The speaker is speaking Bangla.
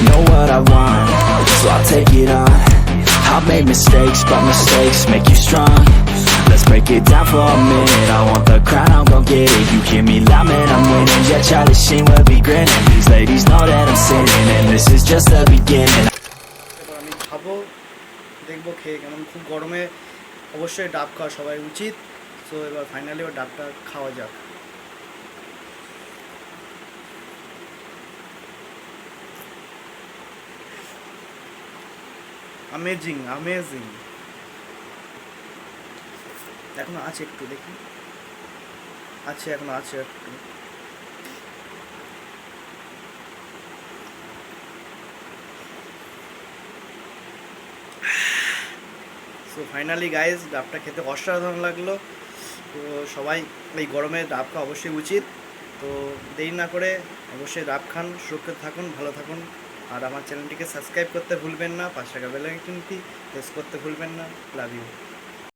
know what I want, so I'll take it on. I've made mistakes, but mistakes make you strong. Let's break it down for a minute. I want the crown, I'm gon' get it. You hear me loud, man, I'm winning. Yeah, Charlie Sheen will be grinning. These ladies know that I'm sinning, and this is just the beginning. আমি খাবো, দেখবো খেয়ে কেমন। খুব গরমে অবশ্যই ডাব খাওয়া সবাই উচিত। সো এবার ফাইনালি ওর ডাবটা খাওয়া যাক। Amazing amazing. এখনো আছে একটু, দেখি আছে, এখনো আছে একটু। সো ফাইনালি গাইজ ডাবটা খেতে অসাধারণ লাগলো। তো সবাই এই গরমে ডাব খাওয়া অবশ্যই উচিত। তো দেরি না করে অবশ্যই ডাব খান, সুরক্ষিত থাকুন, ভালো থাকুন। আর আমার চ্যানেলটিকে সাবস্ক্রাইব করতে ভুলবেন না, 5 টাকা বেল আইকনটি প্রেস করতে ভুলবেন না। Love you.